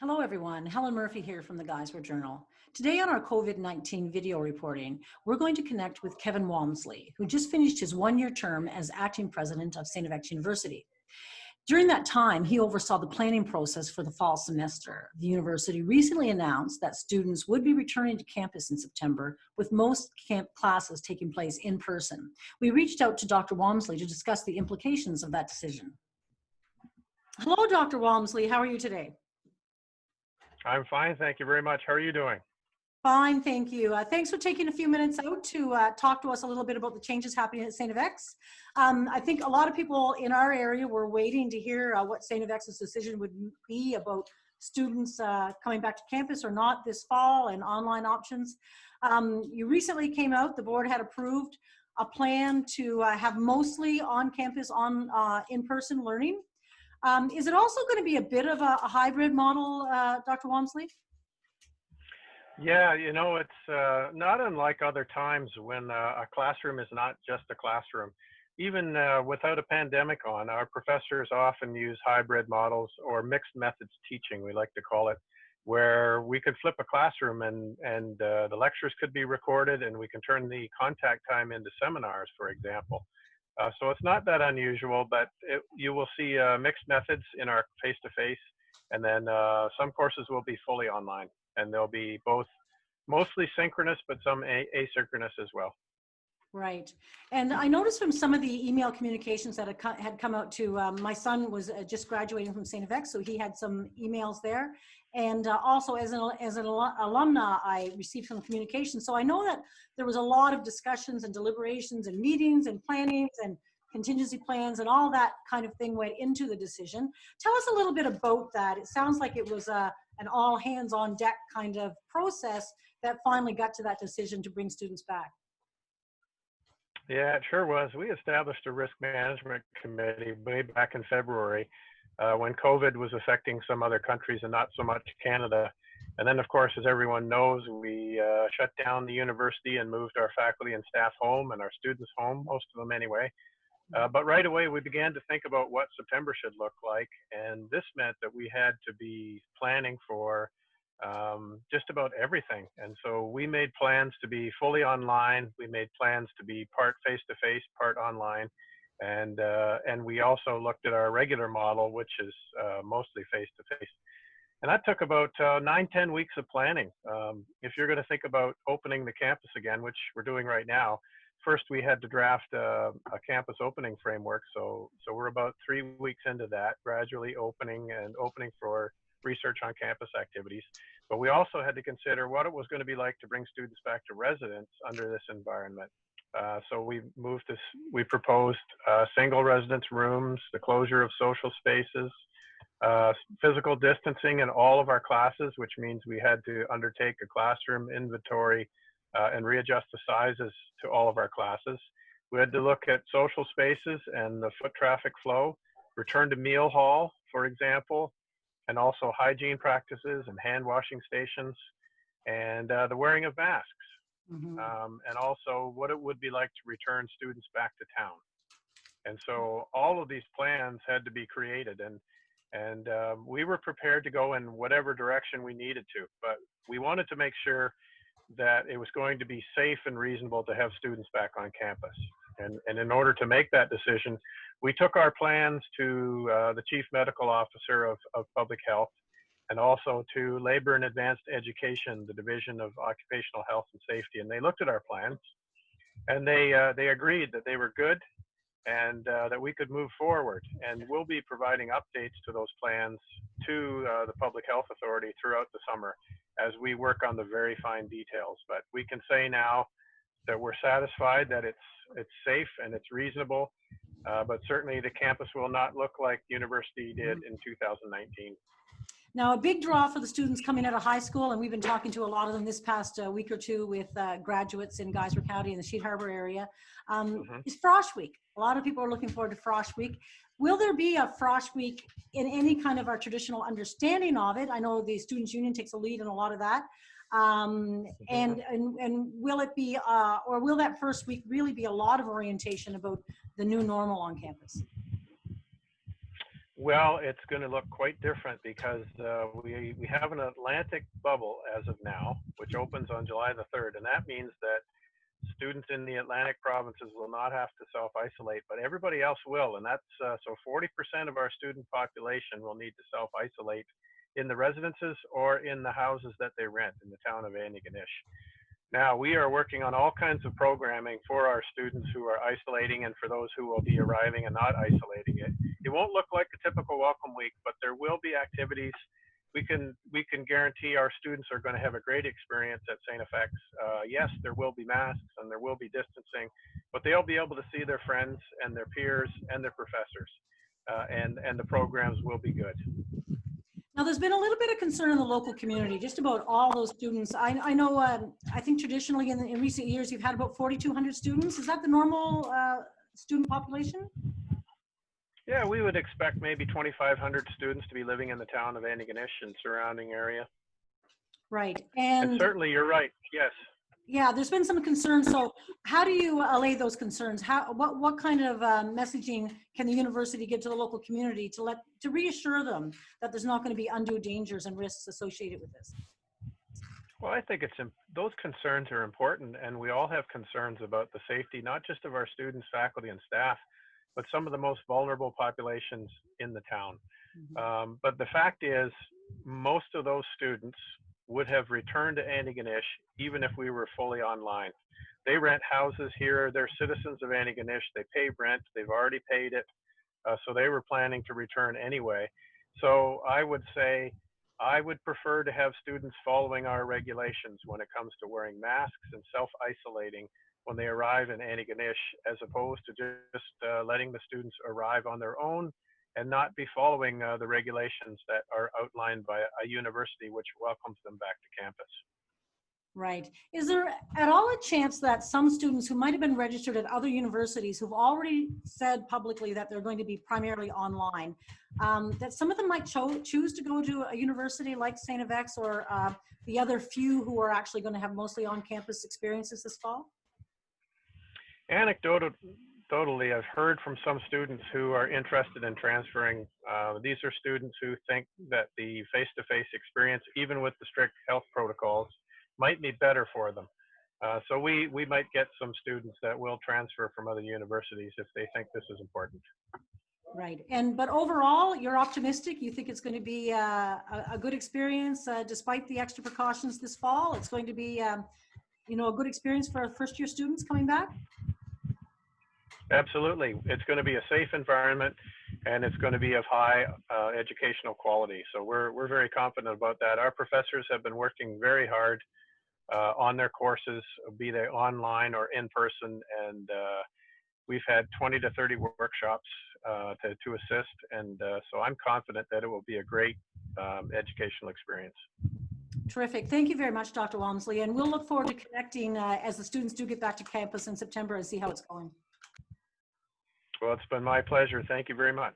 Hello everyone, Helen Murphy here from the Guysborough Journal. Today on our COVID-19 video reporting, we're going to connect with Kevin Wamsley, who just finished his one-year term as acting president of StFX University. During that time, he oversaw the planning process for the fall semester. The university recently announced that students would be returning to campus in September, with most classes taking place in person. We reached out to Dr. Wamsley to discuss the implications of that decision. Hello, Dr. Wamsley, how are you today? I'm fine, thank you very much. How are you doing? Fine, thank you. Thanks for taking a few minutes out to talk to us a little bit about the changes happening at StFX. I think a lot of people in our area were waiting to hear what StFX's decision would be about students coming back to campus or not this fall and online options. You recently came out, the board had approved a plan to have mostly on-campus, in-person learning. Is it also going to be a bit of a hybrid model, Dr. Wamsley? Yeah, you know, it's not unlike other times when a classroom is not just a classroom. Even without a pandemic on, our professors often use hybrid models or mixed methods teaching, we like to call it, where we could flip a classroom and the lectures could be recorded and we can turn the contact time into seminars, for example. So it's not that unusual, but you will see mixed methods in our face-to-face, and then some courses will be fully online, and they'll be both mostly synchronous, but some asynchronous as well. Right. And I noticed from some of the email communications that had come out to, my son was just graduating from StFX, so he had some emails there. And also as an alumna, I received some communication. So I know that there was a lot of discussions and deliberations and meetings and plannings and contingency plans and all that kind of thing went into the decision. Tell us a little bit about that. It sounds like it was an all hands on deck kind of process that finally got to that decision to bring students back. Yeah, it sure was. We established a risk management committee way back in February when COVID was affecting some other countries and not so much Canada. And then, of course, as everyone knows, we shut down the university and moved our faculty and staff home and our students home, most of them anyway. But right away, we began to think about what September should look like. And this meant that we had to be planning for just about everything. And so we made plans to be fully online. We made plans to be part face-to-face, part online. And we also looked at our regular model, which is mostly face-to-face. And that took about 9-10 weeks of planning. If you're going to think about opening the campus again, which we're doing right now, first we had to draft a campus opening framework. So we're about 3 weeks into that, gradually opening for research on campus activities. But we also had to consider what it was going to be like to bring students back to residence under this environment. So we proposed single residence rooms, the closure of social spaces, physical distancing in all of our classes, which means we had to undertake a classroom inventory and readjust the sizes to all of our classes. We had to look at social spaces and the foot traffic flow, return to meal hall, for example, and also hygiene practices and hand washing stations, and the wearing of masks. Mm-hmm. And also what it would be like to return students back to town. And so all of these plans had to be created, and we were prepared to go in whatever direction we needed to, but we wanted to make sure that it was going to be safe and reasonable to have students back on campus. And in order to make that decision, we took our plans to the Chief Medical Officer of Public Health, and also to Labor and Advanced Education, the Division of Occupational Health and Safety. And they looked at our plans, and they agreed that they were good and that we could move forward. And we'll be providing updates to those plans to the Public Health Authority throughout the summer as we work on the very fine details. But we can say now that we're satisfied that it's safe and it's reasonable, but certainly the campus will not look like university did in 2019. Now, a big draw for the students coming out of high school, and we've been talking to a lot of them this past week or two with graduates in Guysborough County and the Sheet Harbour area, is Frosh Week. A lot of people are looking forward to Frosh Week. Will there be a Frosh Week in any kind of our traditional understanding of it? I know the Students' Union takes a lead in a lot of that. And will it be, or will that first week really be a lot of orientation about the new normal on campus? Well, it's going to look quite different because we have an Atlantic bubble as of now, which opens on July the 3rd. And that means that students in the Atlantic provinces will not have to self-isolate, but everybody else will. And that's so 40% of our student population will need to self-isolate in the residences or in the houses that they rent in the town of Antigonish. Now, we are working on all kinds of programming for our students who are isolating and for those who will be arriving and not isolating it. It won't look like a typical welcome week, but there will be activities. We can guarantee our students are going to have a great experience at StFX. Yes, there will be masks and there will be distancing, but they'll be able to see their friends and their peers and their professors, and the programs will be good. Now, there's been a little bit of concern in the local community, just about all those students. I know, I think traditionally in recent years, you've had about 4,200 students. Is that the normal student population? Yeah, we would expect maybe 2,500 students to be living in the town of Antigonish and surrounding area. Right. And certainly you're right, yes. Yeah, there's been some concerns. So how do you allay those concerns? What kind of messaging can the university give to the local community to reassure them that there's not going to be undue dangers and risks associated with this? Well, I think those concerns are important, and we all have concerns about the safety, not just of our students, faculty, and staff, but some of the most vulnerable populations in the town. Mm-hmm. But the fact is, most of those students would have returned to Antigonish even if we were fully online. They rent houses here. They're citizens of Antigonish. They pay rent. They've already paid it. So they were planning to return anyway. So I would say I would prefer to have students following our regulations when it comes to wearing masks and self-isolating when they arrive in Antigonish, as opposed to just letting the students arrive on their own and not be following the regulations that are outlined by a university which welcomes them back to campus. Right. Is there at all a chance that some students who might have been registered at other universities who've already said publicly that they're going to be primarily online, that some of them might choose to go to a university like StFX or the other few who are actually going to have mostly on-campus experiences this fall? Anecdotally, I've heard from some students who are interested in transferring. These are students who think that the face-to-face experience, even with the strict health protocols, might be better for them. So we might get some students that will transfer from other universities if they think this is important. Right. But overall, you're optimistic. You think it's going to be a good experience despite the extra precautions this fall. It's going to be, a good experience for first-year students coming back. Absolutely. It's going to be a safe environment, and it's going to be of high educational quality. So we're very confident about that. Our professors have been working very hard on their courses, be they online or in person, and we've had 20 to 30 workshops to assist, and so I'm confident that it will be a great educational experience. Terrific. Thank you very much, Dr. Wamsley, and we'll look forward to connecting as the students do get back to campus in September and see how it's going. Well, it's been my pleasure. Thank you very much.